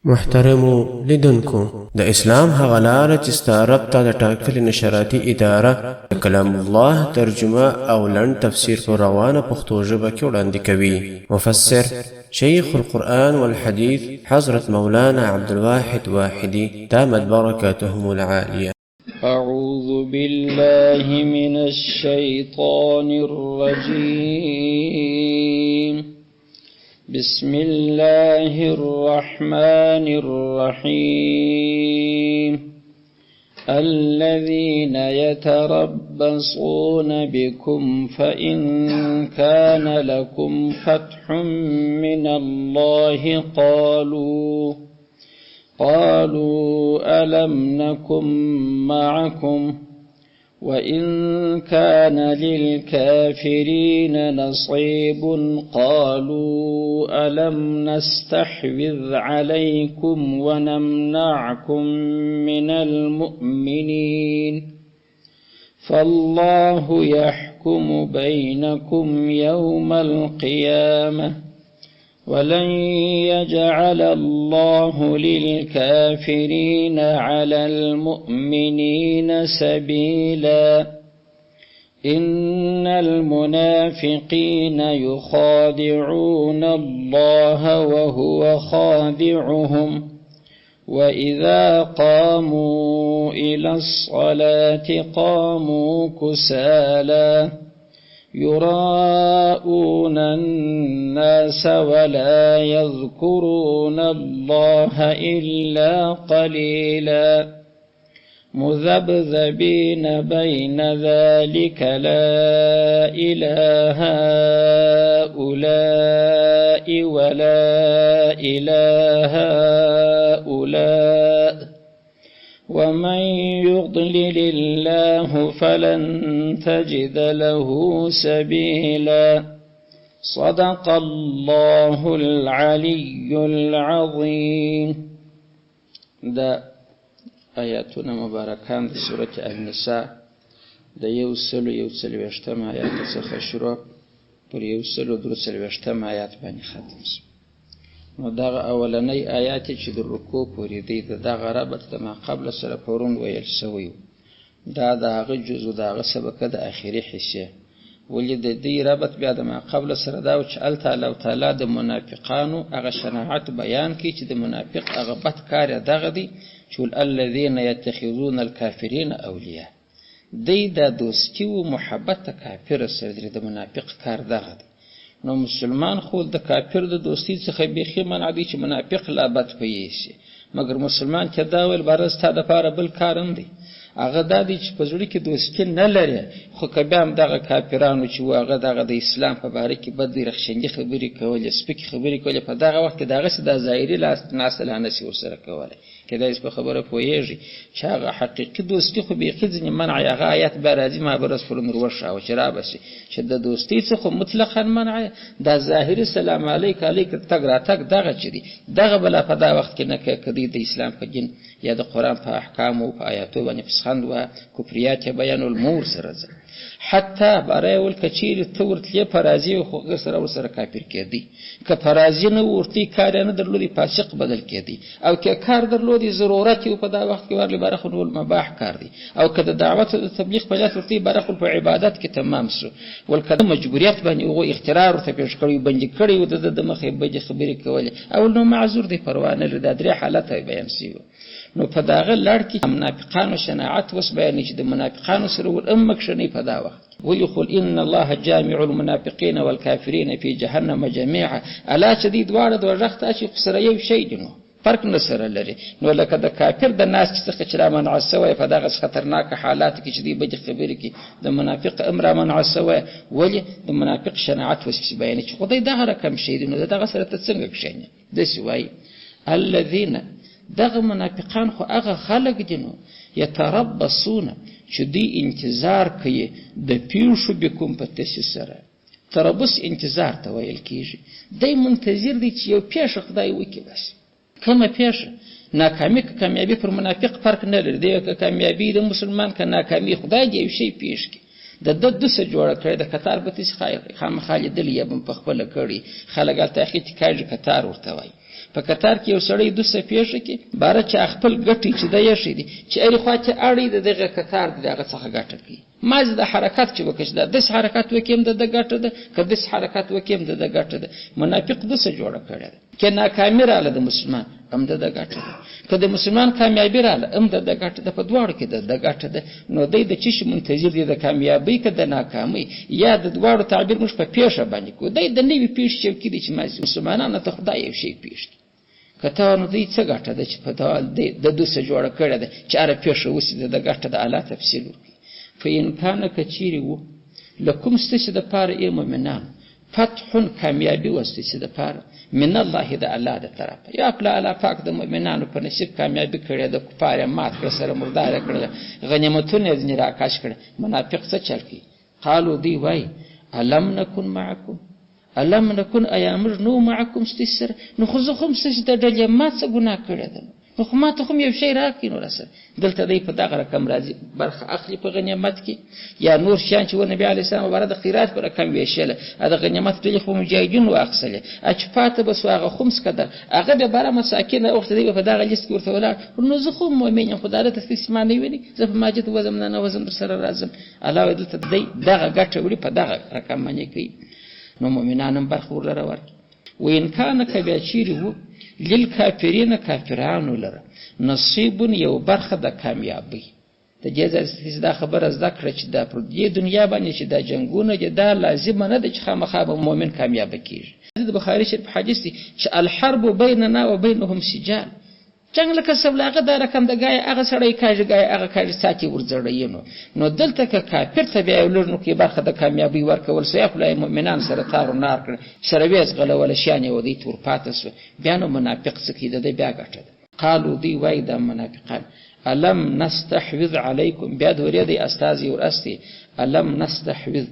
محترمو لیدونکو د اسلام هغه لاره چې ستا رب ته د ټاکلې نشراتي اداره د کلام الله ترجمه او لنډ تفسیر په روانه پښتو ژبه کې وړاندې کوي. مفسر شیخ القرآن والحديث حضرت مولانا عبدالواحد واحدي دامت بركاتهم العالية. أعوذ بالله من الشيطان الرجيم. بسم الله الرحمن الرحيم. الذين يتربصون بكم فإن كان لكم فتح من الله قالوا ألم نكن معكم وإن كان للكافرين نصيب قالوا ألم نستحوذ عليكم ونمنعكم من المؤمنين فالله يحكم بينكم يوم القيامة ولن يجعل الله للكافرين على المؤمنين سبيلا. إن المنافقين يخادعون الله وهو خادعهم وإذا قاموا إلى الصلاة قاموا كسالى يراءون الناس ولا يذكرون الله إلا قليلا مذبذبين بين ذلك لا إله هؤلاء ولا إله هؤلاء ومن يضلل الله فلن تجد له سبيلا. صدق الله العلي العظيم. دا آیاتنا مبارکان د سورة النساء د 140 آیات څخه شروع پر 143 آیات باندې ختم شو. نو دغه اولنۍ آیات چې د رکوع پورې دی دغه ربط د ما قبل سره پرون ویل شوی دا دغه جزء دغه سبقه د اخیری حصه ولې د دې ربط بیا د ما قبل سره دا چې الله تعالی د منافقانو هغه شناعت بیان کوي چې د منافق هغه بد کار دغه دی چې الذين يتخذون الكافرين اولیاء دی د دوستی او محبت کافر سره د منافق کار دغه دی. نو مسلمان خو د کافر د دوستی څخه بیخي منع دی چې منافق لا بد پوي شي، مګر مسلمان چې دا ول برسته د لپاره بل کارم دی هغه د دې چې په زړه کې دوستی نه لري خو کبه هم دغه کافرانو چې هغه دغه د اسلام په باره کې بد رخصنګي خبرې کولې سپک خبرې کولې په دغه وخت کې دغه د ظاهري لاس ناسلانه سی ورسره کوله کله اس په خبره پويږي چې هغه حقيقي دوستی خو بیخي ځنې منع هغه آیات به راځي ما برس فرنور ورشه او شراب شي چې د دوستی څخه مطلقاً منع د ظاهري سلام علیک تک را تک دغه چي دي دغه بل په دا وخت کې نه کېدی د اسلام په دین یا د قران په احکام او په آیاتو باندې فسخند و کفریات بیان الامور سره حتی برای ول کچیر تورتلی فرازی خو سره کافر کېدی که فرازی نه ورتی کار نه درلودي فاسق بدل کېدی او که کار درلودي ضرورت او په دا وخت کې ورلی برخه نو مباح کار دی او که د دعوت او تبلیغ په لاس ورتی برخه په عبادت کې تمام شو ول کله مجبوریت باندې او اختیار ورته پیش کړی بندي کړی او د مخې به خبرې کولې او نو معذور دی پروا نه لري د درې حالت بیان شي. نو په داغه لړ کې منافقانو شناعت وس بیان چې د منافقانو سره ورمک شنی په دا وخت ويقول إن الله جامع المنافقين والكافرين في جهنم جميعا الا شدید وارد ورخت اشي سره یو شی دنو فرق نسره لري. نو لکه د کافر د ناس څخه چې را منع سوی په دغه خطرناک حالات کې چې دی به خبرې کې د منافق امر منع سوی ولی د منافق شناعت وس بیان چې خدای دغه رقم شی دنو دغه سره ته څنګه کښینه د سوی الذين دغه منافقان خو هغه خلق دي نو یتربصون چې دی انتظار کوي د پیښو بكم په تاسو سره. تربص انتظار ته ویل کیږي دی منتظر دی چې یو پیښه خدای وکړي بس کومه پیښه ناکامی که کامیابی پر منافق فرق نه لري دی که کامیابی د مسلمان که ناکامی خدای دی یو شی پیښ کی د دسه جوړه کړی د قطار به تاسو خامخالي دلی یبم په خپل کړی خلک الته اخیت کاږي قطار ورته وای په قطار کې یو سړی دوسه پیښه کې باره چې خپل ګټي چې د یې شي چې اړي خوا ته اړي دغه قطار دغه څخه ګټه کوي ماز د حرکت چې وکړي د حرکت وکیم د ګټه ده کله د حرکت وکیم د ګټه ده منافق دوسه جوړه کړي کې ناکامي رااله د مسلمان هم د ګټه ده کله مسلمان کامیابی رااله هم د ګټه ده په دواړو کې د ګټه ده نو د چی منتظر دي د کامیابی کې د ناکامي یا د دواړو تعبیر موږ په پیښه باندې کو د نوې پیښه چې کې دي چې مسلمانانو ته خدای یو شی پیښ کته نو دوی څه ګټه ده چې په د دوسه جوړه کړي ده چې اره پیښه وسی د ګټه د اعلی تفصیل فإن كان كثير لكم استشهد پار ای مؤمنان فتح کامیابی واستشهد پار من الله د الله د طرف یا خپل الله پاک د مؤمنانو په نصیب کامیابی کړي د کفار مات کړ سره مردار کړل غنیمتونه ځنی راکاش کړ منافق څه چل کی قالوا دی وای الم نكن معكم الم نكن ايامر نو معكم استسر نو خو زه هم څه د ډلې ما څه ګناه کړی ده نو خو ما ته هم یو شی راکې نو راسره دلته دی په دغه رقم راځي برخه اخلي په غنیمت کې یا نور شیان چې نبی علیه السلام مبارک د خیرات پر رقم ویشله د غنیمت د خو مجاهدین واخصله اچ پاته بس هغه خمس کده هغه به بره مساکین وخت دی په دغه لیست کې ورته ولر نو زه خو مؤمن یم خدای ته استثناء نه ویني زه په ماجد وزم نه وزم سره راځم علاوه دلته دی دغه ګټه وړي په دغه رقم باندې کوي نو مؤمنانم برخه ورلره ورکړي وین کان کبیچیری وو للکافرین کافرانو لره نصیب یو برخه د کامیابی ته جزا دا خبره زده کړه چې دا پر دې دنیا باندې چې دا جنگونه دا لازم نه ده چې خامخا مؤمن کامیاب کیږي د بخاری شریف حدیث دی چې الحرب بیننا و بینهم سجال جنگ لکه سبلاغه دا رقم د گای هغه سړی کاږي گای هغه کاږي ساتي ورځړی نو دلته که کافر ته بیا ولرنو کې برخه د کامیابی ورکول سي خپل مؤمنان سره تار نار کړ سره ویز غله ولا شان یو دی تور پاتس بیا نو منافق سکیده د بیا ګټه قالوا دی وای د منافقان الم نستحوذ علیکم بیا دورې دی استاذ یو استی الم نستحوذ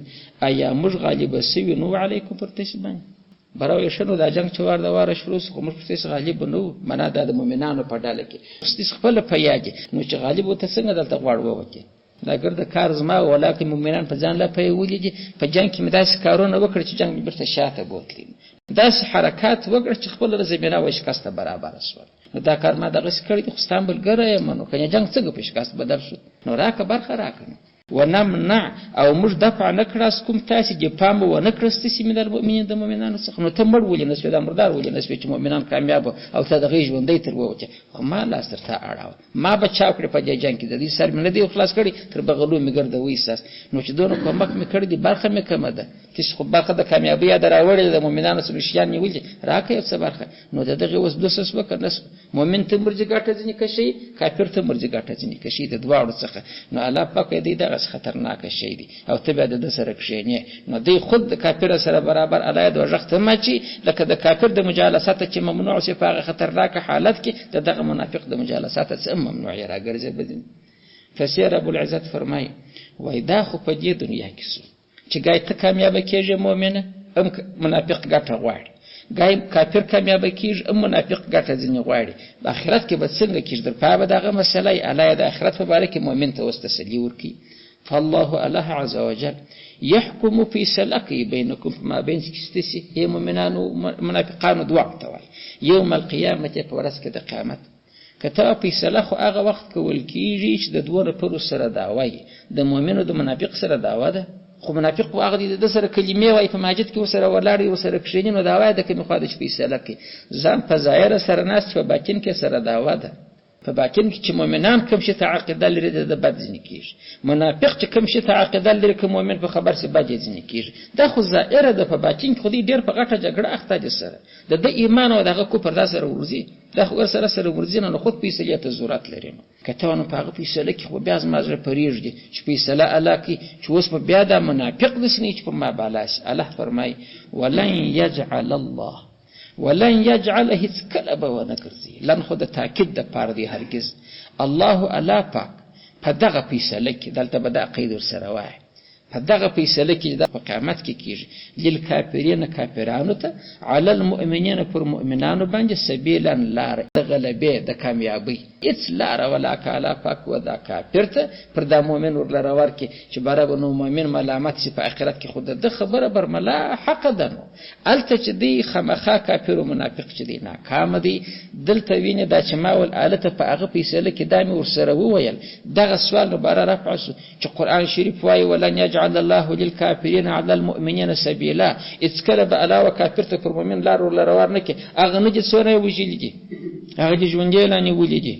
ایا مش غالب سوی نو علیکم پر تشبان براو شنو دا جنگ چوار دا واره شروع خو موږ پرتیس غالب نو معنا د مؤمنانو په ډاله کې پرتیس خپل په یاګي نو چې غالب وته څنګه دلته غواړو وکي دا ګرد کار زما ولکه مؤمنان په ځان لا په ولېږي په جنگ کې مداس کارونه وکړي چې جنگ برته شاته بوتلی داس حرکات وکړي چې خپل زمينه و شکسته برابر شول دا کار ما دغه کړی خو استانبول ګره منو کنه جنگ څنګه په شکست بدل شو نو راکه برخه راکنه ونمنع او مش دفع نکړاس کوم تاسو چې پام و نکړست چې من المؤمنین د مؤمنانو څخه نو ته مړ ولې نسو د مردار ولې نسو چې مؤمنان کامیاب او ته د غیژ وندې تر ووته خو ما لاس تر ته اړاو ما بچاو کړ په دې جنگ کې د دې سر مې نه دی خلاص کړی تر بغلو مې ګرځي وېساس نو چې دونه کومک مې کړی دی برخه مې کمه ده چې خو برخه د کامیابی دراوړې د مؤمنانو سره شیان نیولې راکې یو څه برخه نو دغه اوس دوسس وکړنس مؤمن ته مرجی ګټه ځنی کشي کافر ته مرجی ګټه ځنی کشي د دواړو څخه نو الله پاک دې دغه خطرناک شي دي او تبع د سره کښینه نو دی خود د کافر سره برابر علای د وجخت مچي لکه د کافر د مجالسات چې ممنوع شي په خطرناک حالت کې دغه منافق د مجالسات څخه ممنوع راګرځي بدین فسیر ابو العزت فرمای وای دا خو په دې دنیا کې سو چې ګای ته کامیاب کېږي مؤمنه ام منافق ګټه غواړي ګای کافر کامیاب کېږي ام منافق ګټه ځنی غواړي په آخرت کې به څنګه کېږي در په دغه مسله علای د آخرت په اړه کې مؤمن ته واستسلی ورکی فالله الله عز وجل يحكم في سلقي بينكم ما بين كستسي هي مؤمنان ومنافقان دوعتوا يوم القيامة فورسك د قیامت کته په سلخ هغه وخت کول کیږي چې د دوه پر سره داوي د مؤمن او د منافق سره داوا ده خو منافق هغه د سره کلمې وای په ماجد کې وسره ولاړی وسره کښینې نو داوا ده کې مخادش په سلخ ځان په ظاهر سره ناس په باطن کې سره داوا ده په باطن کې چې مؤمنان کوم شي تعقیدا لري د بد ځنی کیږي منافق چې کوم شي تعقیدا لري کوم مؤمن په خبر سي بد ځنی کیږي دا خو ظاهر ده په باطن خو دې ډېر په غټه جګړه اخته دي سره د ایمان او دغه کو پر سره ورزي دا خو سره ورزي نه خود پیسې ته ضرورت لري کته نو په هغه پیسې کې خو بیا مازره پریږدي چې پیسې الله کې چې اوس په بیا د منافق د سنې چې په ما بالاش الله فرمای ولن يجعل الله ولن يجعله كلب ونكرزي لن خود تاكيد د پاره دی هرگز الله الا پاک په دغه پیسه لکه دلته به د قید سره وای په دغه فیصله کې د قیامت کې کیږي للکافرین کافرانو ته علی المؤمنین پر مؤمنانو باندې سبیلا لار د غلبې د کامیابی هیڅ لار ولا کالا پاک و دا کافر ته پر دا مؤمن ورلره ورکي چې برابر نو مؤمن ملامت سي په آخرت کې خود د خبره بر ملا حق ده نو الته چې دی خمخا کافر او منافق چې دی ناکام دی دلته ویني دا چې ما ول الته په هغه فیصله کې دامي ورسره وویل دغه سوال مبارک رفع چې قران شریف وايي ولن يجعل الله للكافرين على المؤمنين سبيلا اتکله به علاوه کافر ته پر مؤمن لار ورلره ورنکي هغه نه چې سونه وجیلږي هغه چې ژوندې لانی ولېږي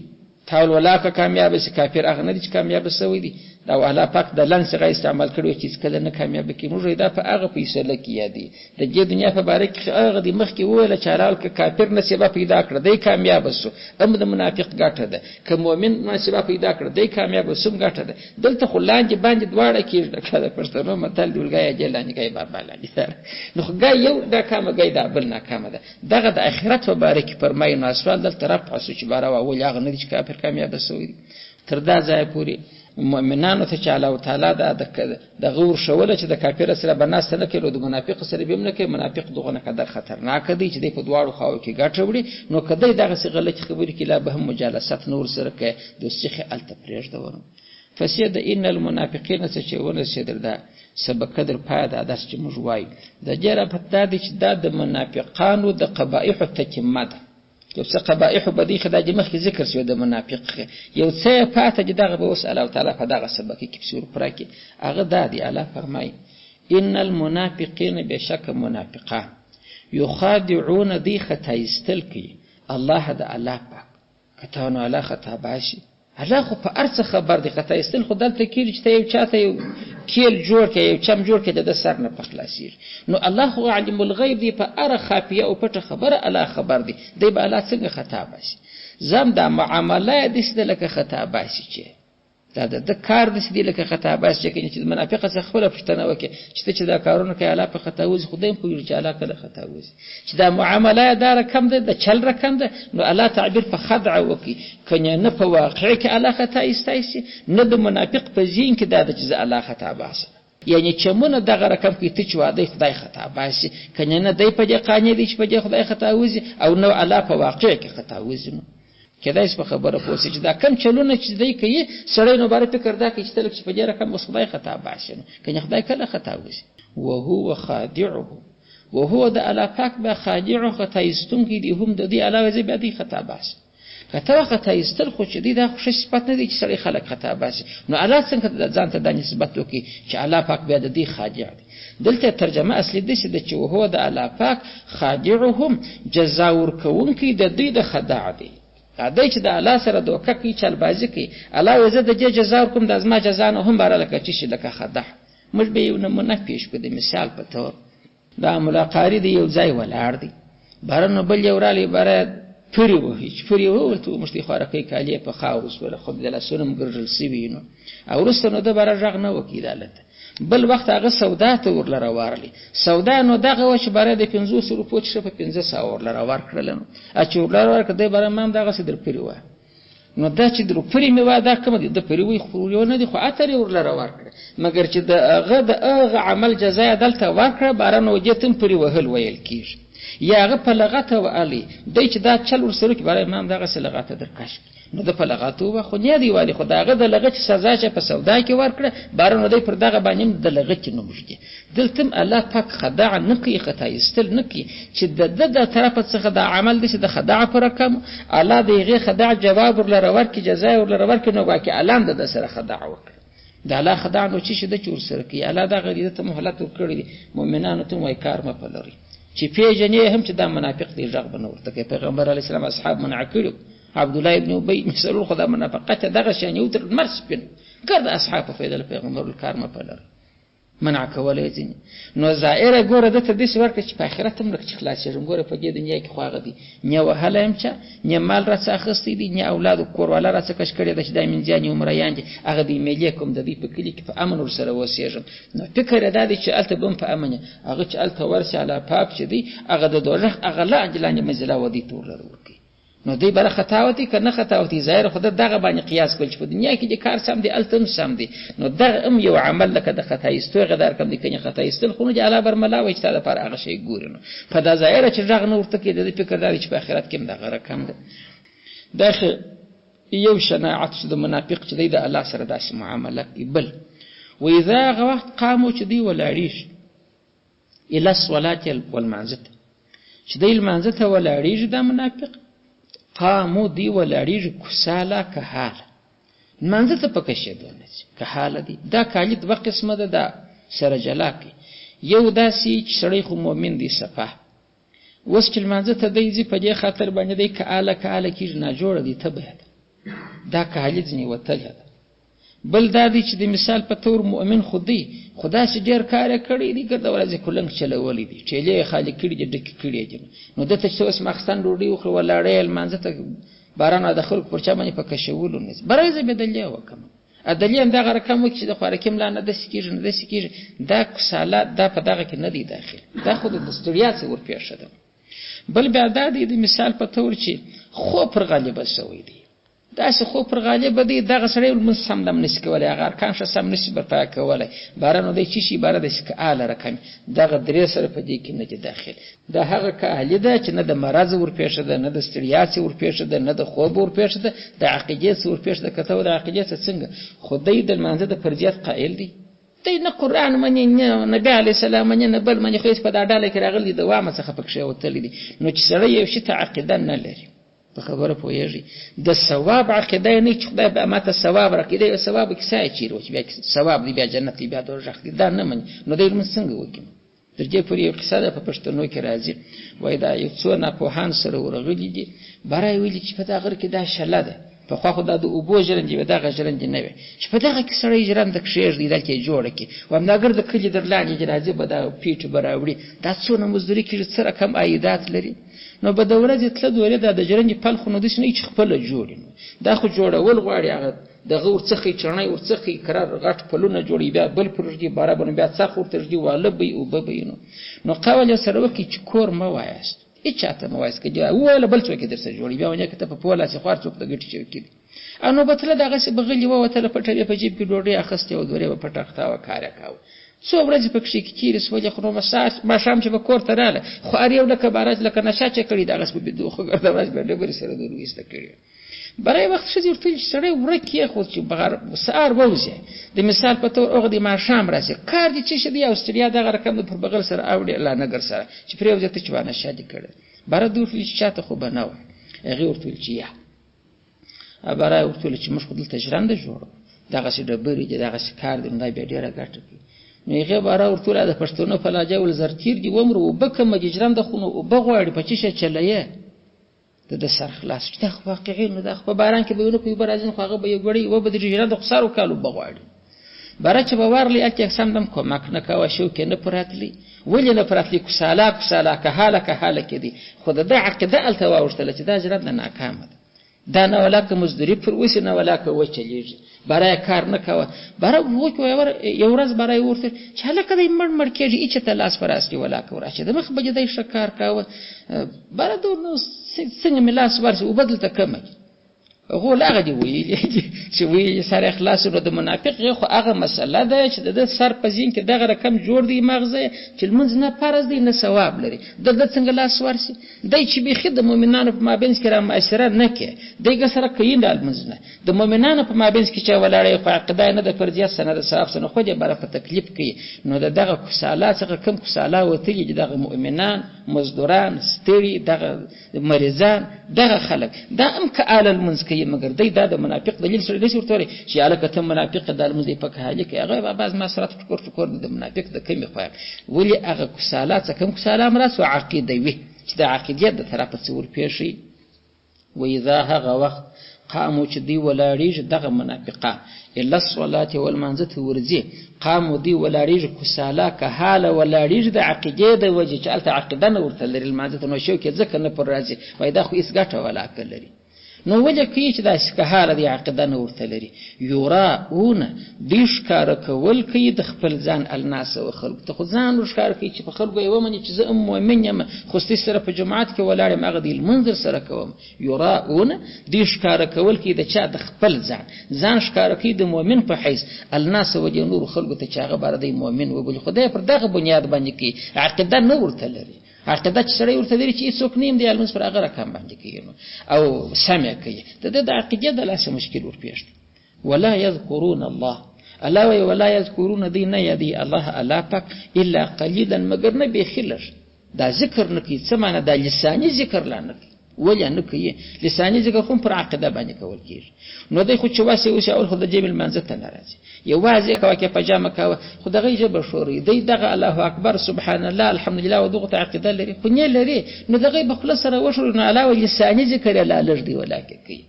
تاول ولاکه کامیاب سي کافر هغه نه چې کامیاب سوی دی دا الله پاک د لنس غي استعمال کړو چې کله نه کامیاب کی موږ دا په هغه فیصله کې یادي د دې دنیا په باره کې هغه د مخ کې ویل چې حلال ک کافر نصیب پیدا کړ دی کامیاب سو هم د منافق ګټه ده ک مؤمن نصیب پیدا کړ دی کامیاب سو ګټه ده دلته خلانج باندې دواړه کې کله پښتنو متل دلګای جلانی کوي بار باندې نو ګای یو دا کامه ګای دا بل ناکامه ده دغه د اخرت په باره کې فرمایي نو اسوال دلته رفع سو چې بارا او هغه نه چې کافر کامیاب سو تر دا ځای پوری مؤمنانو ته چې الله تعالی د غور شوله چې د کافر سره بناست نه کړي او د منافق سره به نه کوي منافق دغه نه قدر خطرناک دی چې د په دواړو خواو کې ګټه وړي نو کدی دغه څه غلط خبرې کې لا به هم مجالست نور سره کوي دوستي الته پرېږده ونه فسید ان المنافقین چې ونه شدر دا سبق قدر پاده درس چې موږ وایو د جره په تادي چې د منافقانو د قبائح تکمه ده یو څه قبائح بدی خدای مخ کې ذکر شوی د منافق یو څه پاته دغه به وس الله تعالی په دغه سبق کې بسور پراکي هغه دادی الله فرمای ان المنافقین بشک منافقان یخادعون دی خطایستل کی الله د الله پاک کتهونه الله خطا باشي الله خو په ارڅ خبر دی خطایستل خو دلته کېږي چې یو چاته یو کیل جوړ کړي یو چم جوړ کړي د سر نه پخلاصیر نو الله خو علم الغیب دی په اره خافیه او پټه خبره الله خبر دی دی به الله څنګه خطا باشي زم دا معامله د څه لکه خطا باشي چې دا د کار د څه لکه خطا باشي چې منافق څخه خپل پښتنه وکي چې دا کارونه کوي الله په خطا وځي خدای په یوه چې الله کله خطا وځي چې دا معامله دار کم ده د چل رقم ده نو الله تعبیر په خدع وکي کنه نه په واقع کې الله خطا استایسي نه د منافق په ذهن کې دا د چې الله خطا باسي یعنی چې مونږ دغه رقم کې ته چې واده خدای خطا باسي کنه نه دی په دې قانې دي چې په دې خدای خطا وځي او نو الله په واقع کې خطا وځي کله چې په خبره پوسې چې دا کم چلونه چې دی کوي سړی نو بار فکر دا کوي چې تل چې په دې رقم خدای خطا باسي کنه خدای کله خطا وځي وهو خادعه وهو د الله پاک به خادعه خطا استون کې دی هم د دې علاوه زی به دی خطا باسي کته خطا استل خو چې دی دا خوش صفات نه دي چې سړی خلق خطا باسي نو الله څنګه ځان ته د نسبت وکي چې الله پاک به د دې خادع دی دلته ترجمه اصلي دي چې وهو د الله پاک خادعهم جزاء ورکونکي د دې د خداع دی دا چې د الله سره دوکه کوي چل بازی کوي الله وزه د جزاء کوم د ازما جزاء نه هم بار لکه چې لکه خداع موږ به یو نمونه پیش کړو مثال په تور دا ملاقاری دی یو ځای ولاړ دی بارنه بل یو رالی بار پوری وهی چې پوری ورته مشتي خارقې کالی په خاورس ولا خو د لاسونم ګرځل سی وینو او رسنه د بار رغ نه وکیدالت بل وخت هغه سودا ته ورلره وارلی سودا نو دغه و چې بار د 500 روپو چې په 1500 ورلره ور کړل نو چې ورلره ور کړې بار مام دغه سدر پوری و نو دا چې درو پوری می واده کوم دي د پوری وي خو یو نه دي خو اترې ورلره ور کړ مګر چې دغه عمل جزاء دلته ور کړ بار نو جتم پوری وهل ویل کیږي یا هغه په لغته و علي دای چې دا چل ورسره کې بار امام دغه سلغته درکش نو د په لغته و خو نه دی والی خو داغه د لغت سزا چې په سودا کې ورکړه بار نو دی پر دغه باندې د لغت نه مشدي دلته الله پاک خداع نه کوي خطا استل نه کوي چې د طرف څخه د عمل دي چې د خداع پر رقم الله دیغه خداع جواب ورلره ورکړي جزاء ورلره ورکړي نو واکي اعلان د سره خداع وکړي د الله خداع نو چې د چور سره کوي الله دا غریده ته مهلت ورکړي مؤمنانو ته وای کار ما پلوري چې پیژنې هم چې دا منافق دی ځغ بنورته کې پیغمبر علی السلام اصحاب منع کړو عبد الله ابن ابي مسلول خدا منافقته دغه شان یو تر مرس پن ګرد اصحاب په فیدل پیغمبر الکار ما پلر منع کولای دي نو زائره ګوره د ته دې ورکه چې په آخرت هم لکه خلاص شې ګوره په دې دنیا کې خواغه دي نه وهله هم چې نه مال راڅ اخستې دي نه اولاد کور ولا راڅ کش کړی د چې د منځاني عمریان دي هغه دې ملي کوم د دې په کلی کې په امن ور سره وسیږم نو فکر دا دي چې الته بم په امن هغه چې الته ورسه علا پاک چې دي هغه د دوزخ هغه لا اجلانه مزله ودی تور لري نو دی بره خطاوتي که نه خطاوتي ظاهر خو دغه باندې قیاس کول چې په دنیا کې د کار سم دی هلته هم سم دی نو دغه هم یو عمل لکه د خطا ایستو غدار کم دی کنه خطا ایستل خو نه الله برملا وای چې تا دپاره هغه شی ګوري نو په دا ظاهره چې غږ نه ورته کېده د فکر دا چې په آخرت کې هم دغه رقم ده دا یو شناعت چې د منافق چې دی د الله سره داسې معامله کوي بل وإذا هغه وخت قامو چې دی ولاړېږي الى الصلاة والمانځه چې دی لمانځه ته ولاړېږي دا منافق قامو دی ولاړېږي کساله کهاله لمانځه ته په کشېدو نه ځي کهاله دی دا کالي دوه قسمه ده دا سره جلا کوي یو داسې چې سړی خو مؤمن دی صفا اوس چې لمانځه ته دی ځي په دې خاطر باندې دی کهاله کېږي ناجوړه دی تبه ده دا کالي ځینې وتلی ده بل دا دی چې د مثال په طور مؤمن خو دی خو داسې ډېر کار یې کړی دی ګرده ورځې کلنګ چلولی دی ټیلې یې خالي کړي دي ډکې کړي دي نو دته چې اوس ماخستن ډوډۍ وخوري ولاړی یې لمانځه ته باران د خلکو پر چا باندې په کشولو نه ځي بری زه به دلیه وکړم ادلیه هم دغه رقم وکړي چې د خوارکي ملا نه داسې کېږي نه داسې کېږي دا کسالات دا په دغه کې نه دی داخل دا خو د ستړیا څه ورپېښه ده بل بیا دا دی د مثال په طور چې خوب پر غالبه سوی دی داسې خوب پر غالبه دی دغه سړی لمونځ سم دم نشي کولی هغه ارکان ښه سم نشي برپا کولی باره نو دی چې شي باره داسې که اله رقم دغه درې سره په دې کې نه دي داخل دا هغه کاهلي ده چې نه د مرض ورپېښه ده نه د ستړیا څه ورپېښه ده نه د خوب ورپېښه ده د عقیدې څه ورپېښه ده که ته د عقیدې څه څنګه خو دی د لمانځه د فرضیت قایل دی دی نه قرآن مني نه نبي علیه السلام مني نه بل مني خو هېڅ په دا ډله کې راغلی د وامه څخه پکښې وتلی دي نو چې سړی یو شي ته عقیده نه لري په خبره پوهېږي د ثواب عقیده یې نه چې خدای به ماته ثواب راکړي دی ثواب کیسه یې چیرې وچ بیا ثواب دی بیا جنت دی بیا دوزخ دی دا نه مني نو دی لمونځ څنګه وکړي تر دې پورې یو قصه ده په پښتنو کې راځي وایي دا یو څو ناپوهان سره ورغلي دي باره یې ویلي چې په دا غر کې دا شله ده پخوا خو دا د اوبو ژرندې وې دغه ژرندې نه وې چې په دغه کې سړی ژرنده کښېږدي دلته یې جوړه کړي و همداګر د کلي در لاندې چې راځي به دا پیټې به راوړي دا څونه مزدوري کېږي څه رقم عایدات لري نو به د ورځې تله دورې دا د ژرندې پل خو نو داسې نه وي چې خپله جوړي دا خو جوړول غواړي هغه دغه ورڅخه چڼی ورڅخه کرار غټ پلونه جوړي بیا بل پرږدي باره به نو بیا څخ ورته ږدي واله به یې اوبه به یې نو قول یې سره وکړي چې کور مه وایاست هېڅ چاته مه وایاست که وویله بل څوک یې درسره جوړي بیا ونیا که ته په پوه لاسې خوار څوک د ګټې چوکي دي او نو به تله دغسې به غلي ووتله پټه بیا په جیب کې ډوډۍ اخیستې وه دورې به پټه اخته کار یې کاوه څو ورځې پکښې کې تېرې سولې خو نو ماښام چې به کور ته راله خو هر یو لکه بارج لکه نشه چې کړي دغسې به بېدوخه ګرده ورځ به ډبرې سره دور ویسته کړي برای وخت ښځې ورته ویل چې سړی ورک یې خو چې سهار ووځې د مثال په طور هغه د ماښام راسي کار دې څه شي دی او ستړیا دغه رقم د پر بغل سره اوړي الله نګر سره چې پرېوځې ته چې با نشه دې کړی باره دې ورته ویل چې چاته خو به نه وه هغې ورته ویل چې یا برای ورته ویل چې موږ خو دلته ژرنده جوړو دغسې ډبرې دي دغسې کار دی نو دا بیا ډېره ګټه کوي نو هغې باره ورته ویل د پښتنو په لهجه ویل زرتیر دي ومره اوبه کمه دي ژرنده خو نو اوبه غواړي په څه شی چلوې د سر خلاص چې دا خو واقعي نو دا خو په باران کې به ونه کوي اوبه راځي نو خو هغه به یې ګړی اوبه به د ژرنده خو سر وکال اوبه غواړي باره چې به ورغلی هلته سم دم کومک نه کوه شوق یې نه پراتلی ولې نه پراتلی کساله کهاله کې دي خو د ده عقیده هلته واوښتله چې دا ژرنده ناکامه ده دا نه ولاکه مزدوري پر وسي نه ولاکه وچلېږي برای کار نه کوه برای یو ورځ برای ورته چې هلکه دی مړ کېږي هېڅ ته لاس په راس کې ولاکه وراشي د مخ به دی ښه کار کوه برای دور نو څنګه مې لاس ورسي اوبه دلته کمه غول هغه دی ویلي چې ویلي سر اخلاص نو د منافق خو هغه مسله ده چې د سر په ذهن کې دغه رقم جوړ دی مغزه چې لمونځ نه فرض دی نه ثواب لري د څنګه لاس ورسي دی چې بیخي د مؤمنانو په مابینځ کې را معاشره نه کوي دی سره کوي نه لمونځ نه د مؤمنانو په مابینځ کې چې ولاړی خو عقیده نه د فرضیت سره د ثواب سره خو دې بره په تکلیف کوي نو دغه کسالات څخه کم کساله وتلي چې دغه مؤمنان مزدوران ستړي دغه مریضان دغه خلک دا هم که آل لمونځ کوي مگر دی دا د منافق دلیل سره نشي ورته ویلی چې هلکه ته منافق د لمونځ دی په کهالي کوي هغه به بعض معاصرات ټکور د منافق د کمې خوا ولې هغه کسالات څه کم کساله هم راسو عقیده وي چې د عقیدت د طرفه څه ورپېښي وإذا هغه وخت قامو چې دی ولاړېږي دغه منافقان الا الصلاة والمانځه ته ورځي قامو دی ولاړېږي کساله کهاله ولاړېږي د عقیدې د وجې چې هلته عقیده نه ورته لري لمانځه ته نو شوق یې ځکه نه پر راځي وایي دا خو هېڅ ګټه ولاکه لري نو ولې کوي چې داسې که حاله دی عقیده نه ورته لري یراؤونه دوی ښکاره کول کوي د خپل ځان الناس و خلکو ته خو ځان ورښکاره کوي چې په خلکو یې ومني چې زه مؤمن یم خوستي سره په جماعت کې ولاړ یم هغه دی لمونځ سره کوم یراؤونه دوی ښکاره کول کوي د چا د خپل ځان ښکاره کوي د مؤمن په حیث الناس و د نورو خلکو ته چې هغه باره دی مؤمن وبولي خدای پر دغه بنیاد باندې کوي عقیده نه ورته لري عقیده چې سړی ورته لري چې هېڅوک نه یم دی لمونځ پر هغه رقم باندې کوي او سم یې کوي د ده د عقیدې د لاسه مشکل ورپېښ دی ولا یذکرون الله الله وایي ولا یذکرون دی نه یادي الله الله پاک الا قلیلا مګر نه بیخي لږ دا ذکر نه کوي څه معنی دا لساني ذکر لا نه کوي ولې نه کوي لساني ذکر خو پر عقیده باندې کول کېږي نو دی خو چې واسې اوسې اول خو د جیب لمانځه ته نه راځي یوازې کوه کې پجامه کوه خو دغه یې ژبه شوري دی دغه الله اکبر سبحان الله الحمدلله و دغه عقیده لري خو نه لري نو دغه به خلاص سره وشوري نو علاوه لساني ذکر لا لږ دی ولکه کوي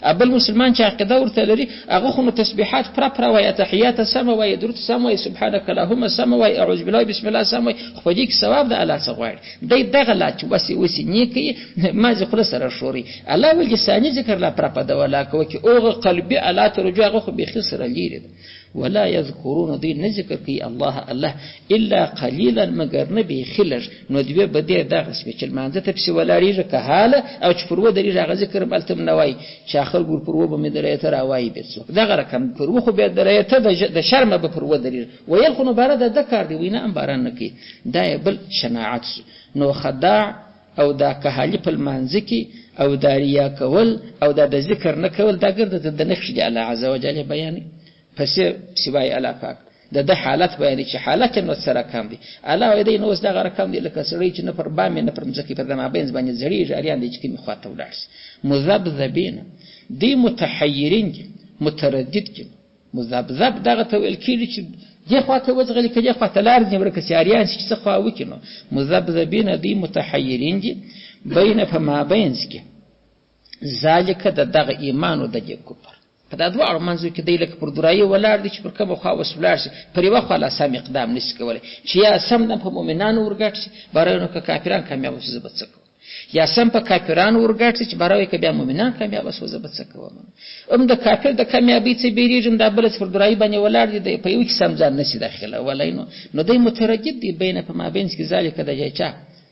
بل مسلمان چې عقیده ورته لري هغه خو نو تسبیحات پر وایي تحیات سم وایي درود سم وایي سبحانك اللهم سم وایي اعوذ بالله بسم الله سم وایي خو دې کې ثواب د الله څخه غواړي دی دغه لا چې وسی نیکی ما ځ خلاص سره شوري الله ولې ثاني ذکر لا پر په ولا کوي چې اوغه قلبي الله ترجو هغه خو به خسر لري ولا يذكرون دي نذكر في الله الا قليلا مگر نه به خلج نو دی به دې دغه سپیشل مانځه ته پس ولاري کهاله او چې پرو دري هغه ذکر بلتم نوای چې اخر ګور پرو به مې درې تر اوای به څوک دغه رقم پرو خو به درې ته د شرم به پرو دري ویل خو نو بار د کار دی وینه ام باران نه کی دا بل شناعت نو خداع او دا کهالی په مانځ کې او داریا کول او دا د ذکر نه کول دا ګرځي د نقش دی الله عز وجل بیان پس سوای الله پاک د حالت بیانې چې حالت نو سره کم دي الله دې نو اوس دغه رقم دي لکه سړی چې نه پر بامې نه پر مځکې پر دمه بینځ باندې زړی جریان دي چې کوم خواته ولاړ مذبذبین دي متحیرین متردد دي مذبذب دغه ته ویل کېږي چې دې خواته وځغلي کړي خواته لار دي ورکه سیاریان چې څه خوا وکینو مذبذبین دي متحیرین دي بین فما بینز کې ذالک دغه ایمان او د کفر په دا دوه منځو کې دی لکه پر درایي ولاړ دي چې پر کومه خوا وسولاړ شي پر یوه خوا لا سم اقدام نشي کولی چې یا سم نه په مؤمنانو ورګټ شي بارانو که کافران کامیاب شي زه به څه کوم یا سم په کافرانو ورګټ شي چې بارانو که بیا مؤمنان کامیاب شي زه به څه کوم د کافر د کامیابۍ څخه بیریږم دا بل پر درایي باندې ولاړ دي په یو کې سم ځان نشي داخله ولای نو دی متردد دی بین په مابینس کې ذالک د جاچا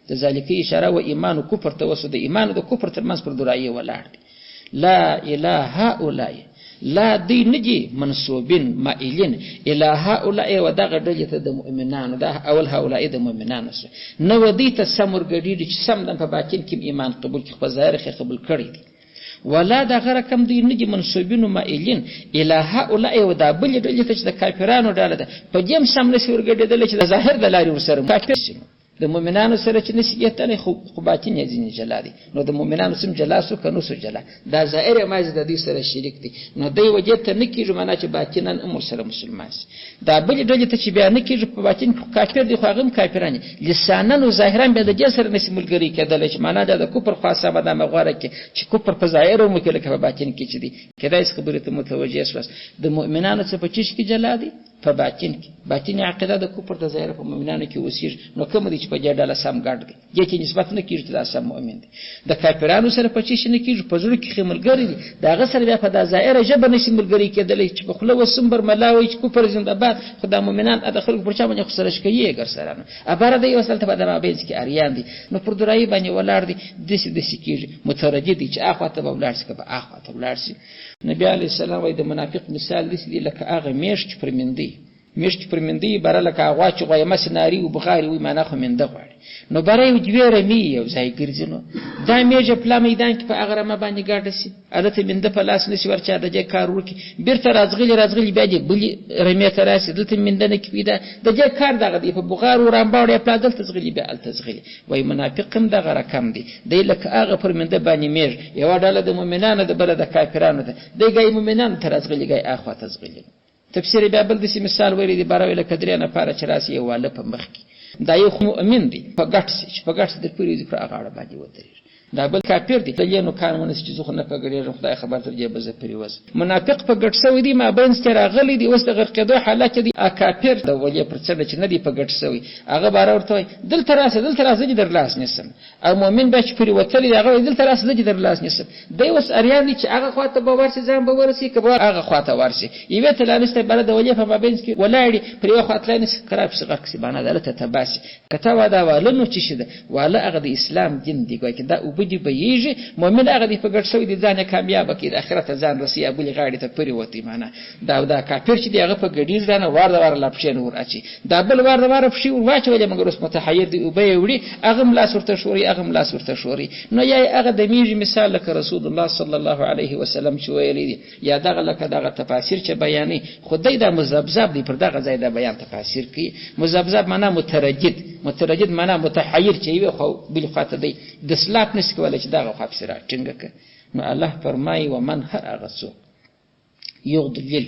د ذالک اشاره و ایمان او کفر توسط ایمان او کفر تر منځ پر درایي ولاړ دي لا اله هؤلاء لا دی نجی منصوبین مائلین اله هؤلاء و دغه ډلې ته د مؤمنانو دا اول هؤلاء د مؤمنانو سره نو دی ته سمور ګډیږي چې سم د په باطن کې ایمان قبول کې خو ظاهر کې قبول کړی دی ولا دغه رقم دی نجی منصوبین مائلین اله هؤلاء و دا بل ډلې ته چې د کافرانو ډله ده په دې سم نشي ورګډېدل چې د ظاهر د لارې ورسره کافر شي د مؤمنانو سره چې نسیت نه خو باطن یې ځینې جلا دي نو د مؤمنانو سم جلا سو کنو سو جلا دا ظاهر ماز د دې سره شریک دي نو دوی وجه ته نه کیږي معنا چې باطنن امر سره مسلمان شي دا بل ډلې ته چې بیا نه کیږي په باطن کافر دي خو هغه کافران لسانن او ظاهرا به د جسر نسې ملګری کېدل چې معنا د کفر خاصه به د مغوره کې چې کفر په ظاهر او مکلک په باطن کې چې دي کله اس خبره ته متوجه شوس د مؤمنانو څخه په چیش کې جلا دي په باطن کې باطنی عقیده د کفر د ظاهر په مؤمنانو کې وسیر نو کوم دي چې په جډاله سم ګډ دي چې نسبت نه کیږي چې دا سم مؤمن دي د کافرانو سره په چیش نه کیږي په زړه کې خملګری دي دا غسر بیا په د ظاهر جبه نشي ملګری کېدل چې په خله وسمبر ملاوي چې کفر زنده باد خدای مؤمنان ادخل پر چا باندې خسرش کوي ګر سره نو اباره دی وصل ته په دمه بینځ کې اریان دي نو پر درای باندې ولار دي دسی کیږي متردد دي چې اخوا ته ولار شي که اخوا ته ولار شي نبی علی السلام وايي د منافق مثال دي لکه هغه میش چې پرمندي مشت پرمندي برله کا غوا چې غوي مسناري او بخاري وي معنا خو منده غواړي نو برای جوړه می یو ځای ګرځنو دا میجه پلا میدان کې په اغره ما باندې ګاډه سي الته منده په لاس نشي ورچا د جې کار ورکی بیرته راځغلی بیا دې بلی رمې ته راسي دلته منده نه کې پیدا د جې کار دغه دی په بخار و رامباړې په دلته ځغلی بیا الته ځغلی وای منافقم دغه رقم دی د لکه اغه پر منده باندې میج یو ډاله د مؤمنانو د بل د کافرانو ده د ګای مؤمنانو تر ځغلی ګای اخوا ته ځغلی تفسیر بیا بل دسی مثال ویری دی باراوی له کدرې نه پاره چراسي واله په مخ کې دا یو مؤمن دی په ګټ چې په ګټ د پوری ذکر هغه باندې وتري دا بل کافر دی دلې نو کار ونس چې زه نه پګړېږم خدای خبر تر دې به زه پرې وز منافق په ګټ سوی دی ما بینځ کې راغلی دی اوس د غرقېدو حالت دی کافر د ولې پر څه چې نه دی په ګټ سوی هغه بار ورته دلته راځه چې در لاس نیسم او مؤمن به چې پرې وتلی هغه دلته راځه چې در لاس نیسم دی اوس اریان دي چې هغه خواته به ورسي ځان به ورسي کبه هغه خواته ورسي یوه تلانسته بل د ولې په ما بینځ کې ولاړی پرې خواته لانس کراب څنګه کسي باندې دلته تباسي کته وادا والنو چې شده والا هغه د اسلام دین دی ګویا کې دا وبدي بهيږي مؤمن هغه دی په ګټ سوی دی ځان کامیاب کړي د آخرت ځان رسي ابو لغاړي ته پرې وتی معنا دا کافر چې دی هغه په ګډیر ځان وار لپښې نور اچي دا بل وار پښې واچولې مګر اوس متحیر دی او به وړي هغه ملا صورت شوري نو یا هغه د میږي مثال لکه رسول الله صلی الله علیه وسلم چې ویلي دی یا دغه لکه دغه تفاسیر چې بیانې خدای دا مذبذب دی پر دغه ځای دا بیان تفاسیر کوي مذبذب معنا متردد معنا متحیر چې یو خو بل خاطر دی د اسلام نس کولای چې دغه خو افسره ټینګه نو الله فرمایي ومن هر هغه څوک یضلل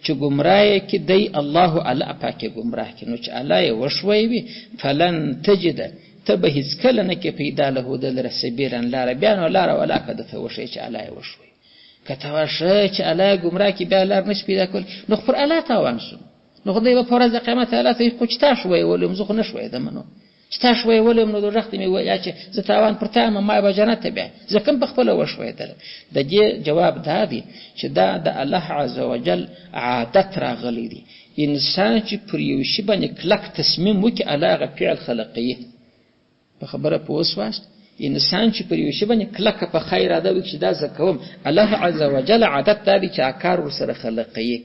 چې گمراه کې دی الله الا پاکه گمراه کې نو چې الله یې وشوي وي فلن تجد تبه هیڅ کله نه کې پیدا له دل رسبیرن لار بیان ولا ولا کده ته وشي چې الله یې وشوي کته وشه چې الله گمراه کې بیا لار نش پیدا کول نو پر الله تاوان شو نو خدای په فرض قیامت الله ته خوچتا شوي ولوم زخه نشوي دمنو چتا شوي ولوم نو درخت می ویا چې زه تاوان پر تام ما به جنت ته به ځکه په خپل وشوي دل د دې جواب دا دی چې دا د الله عز وجل عادت راغلی دی انسان چې پر یو شی باندې کلک تصمیم وکي علاغه فعل خلقیه په خبره پوسواست انسان چې پر یو شی باندې کلک په خیر اده وکي دا زکوم الله عز وجل عادت دا دی چې کار ورسره خلقیه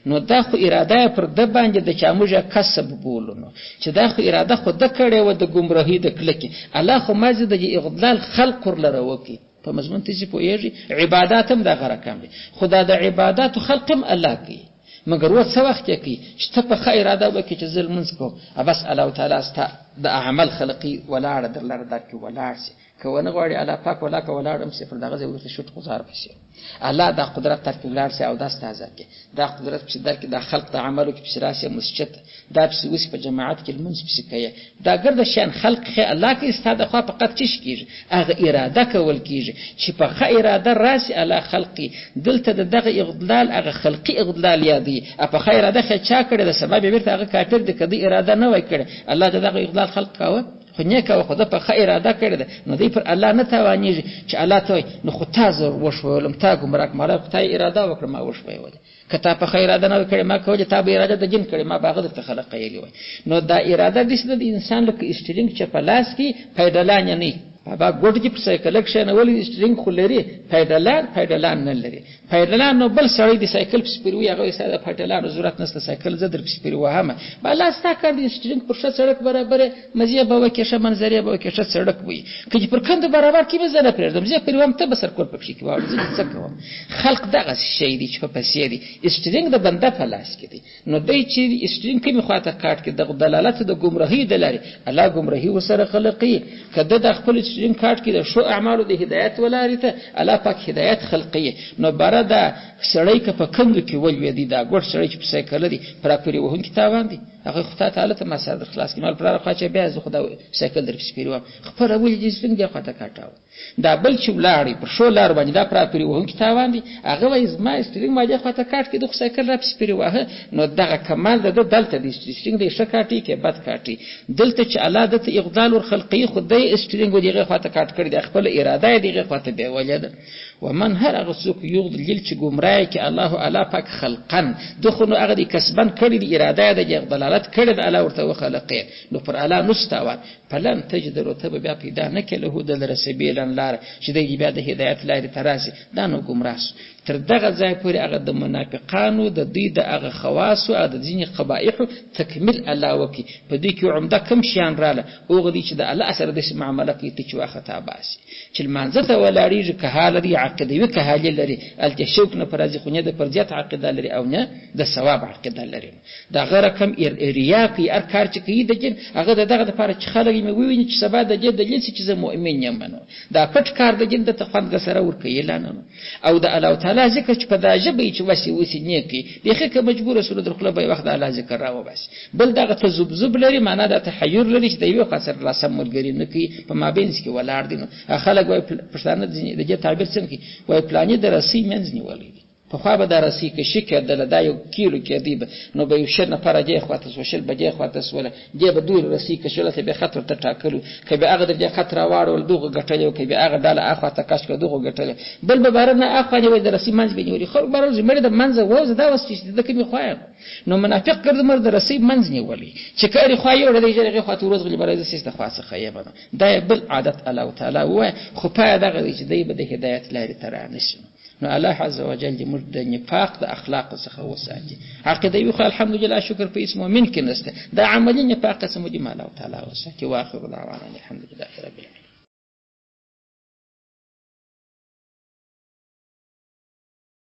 نو دا خو اراده پر د باندې د چاموجه کسب بولونو چې دا خو اراده خو د کړي و د گمراهی د کلکی الله خو مازه د اغضلال خلق لره وکي په مضمون ته چې پوهیږي عبادت هم دا غره کم دي خدا د عبادت خلق هم الله کوي مګر و څه وخت کوي چې ته په خیر اراده وکي چې ظلم کوم بس الله تعالی ست د اعمال خلقي ولاړ درلره درک ولاړ سي کونه غواړي الله پاک ولا کولاړم صفر دغه زه ورته شوت گزار بشي الله دا قدرت تر کولار سي او داس تازه کې دا قدرت چې درک د خلق د عملو کې بشراسه مسجد دا بس په جماعت کې المنس بسکيه دا ګرد شان خلق خي الله کې استاده خو فقط چش کیږي هغه اراده کول کیږي چې په خ اراده راسي الله خلقي دلته دغه اغضلال هغه خلقي اغضلال یادي په خ اراده خي چا کړي د سبب بیرته هغه کافر د کدي اراده نه وای کړي الله دغه اغضلال خلق کاوه خو نیکه خو د په خیر اراده کړی ده نو دی پر الله نه توانیږي چې الله ته نو خو تاسو وشولم تا ګمراک مال خدای اراده وکړه ما وشوي ولې کته په خیر اراده نه کړی ما کوجه تا به اراده د جن کړی ما باغ د خلق یې وای نو دا اراده د انسان لکه اسټرینګ چې په لاس کې پیدلان نه بابا ګوډ کې په سایکل کښنه ولې اسټرینګ خو لري پیدلان نه لري پیدلان نو بل سړی د سایکل په سپیروي هغه ساده پیدلان ضرورت نشته سایکل زدر په سپیروي هم بل ستا کار د اسټرینګ پر شت سړک برابر مزيه به وکي شه منظريه به وکي شت سړک وي کله پر کند برابر کې به زنه پرېږدم زه پرېوم ته به سر کول پکې کې وایي څه کوم خلق دغه شی دی چې په پسې دی اسټرینګ د بنده په لاس کې دی نو دای چې اسټرینګ کې مخاطه کاټ کې د دلالت د گمراهی دلاري الله گمراهی وسره خلقي کده د خپل اسټرینګ کاټ کې د شو اعمالو د هدایت ولاري ته الله پاک هدایت خلقي نو بردا سړی که په کندو کې ولوي دی دا ګډ سړی چې په سایکل دی پراپری وهون کې تاوان دی هغه خدای تعالی ته مساعد خلاص کړي مال پر خواچه بیا زه خدای سایکل در سپیرو خبر اول دې څنګه دی خواته کاټاو دا بل چې ولاړی پر شو لار باندې دا پراپری وهون کې تاوان دی هغه وای زما استرینګ ما دې خواته کاټ کې د سایکل را سپیرو نو دغه کمال د دلته دې استرینګ دې شکاټي کې بد کاټي دلته چې الله د اغضال ور خلقي خدای استرینګ دې خواته کاټ کړی د خپل اراده دې خواته به ولید ومن هر هغه څوک یغضل چې گمراه کې الله اعلی پاک خلقن دخنو هغه دې کسبن کړی د اراده د دلالت کړی د الله ورته خلقې نو پر الله نستوان فلن تجد رتب بیا پیدا نه کله هو د رسبیلن لار چې د بیا د هدایت لارې تراسي دا نو گمراه تر دغه ځای پورې هغه د منافقانو د دوی د هغه خواص او د ځینې قبایح تکمیل الله وکي په دې کې عمده کم شیان رااله اوغه دي چې د الله سره د معاملې کې چې واخته باسي چې المنځته ولاړیږي که حال دي عقیدوي کهالي لري الته شوق نه پرځي خو نه د پرځيات عقیده لري او نه د ثواب عقیده لري دا غره کم ریا کوي هر کار چې کوي د جن هغه دغه لپاره چې خلک یې وویني چې سبا د جن د جنس چې زه مؤمن یم نو دا پټ کار د جن د تخوند سره ور کوي لانه او د الله تعالی ذکر چې په دا ژبه چې وسی نه کوي دغه که مجبور رسول الله خپل به وخت الله ذکر راو بس بل دغه تذبذب لري معنا د تحیر لري چې د یو خاصر رسم ملګری نه کوي په مابینس کې ولاړ دي نو خلک وای پښتانه د دې تعبیر څنګه وای پلانې د رسی منځ نیولې په خو به د رسی کې شکه د دا یو کیلو کې دی نو به یو شنه پرځه خواته سوشل بجې خواته سوله دی به دوی رسی کې شوله به خطر ته ټاکلو کبه هغه د خطر واړو دغه غټلو کبه هغه ډاله اخواته کاش کې دغه غټل بل به بارنه اخوانه وای د رسی منځ بنوري خو بارو زمره د منځ وځ دا وس چې د کومي خوای نو منافق ګرځ مر د رسی منځ نیولې چې کاری خوای او د جرغه خواته ورځ غلی برای د سیسته خاصه خیبه دا بل عادت الله تعالی و خو په دغه چې دی به د هدایت لري تر نشي نو الله عز وجل دې موږ د نفاق د اخلاق څخه وساتي عقیده یو الحمدلله شکر په اسمه ممکن است دا عملی نفاق څخه دې الله تعالی وساتي واخر دعوانا الحمدلله رب العالمین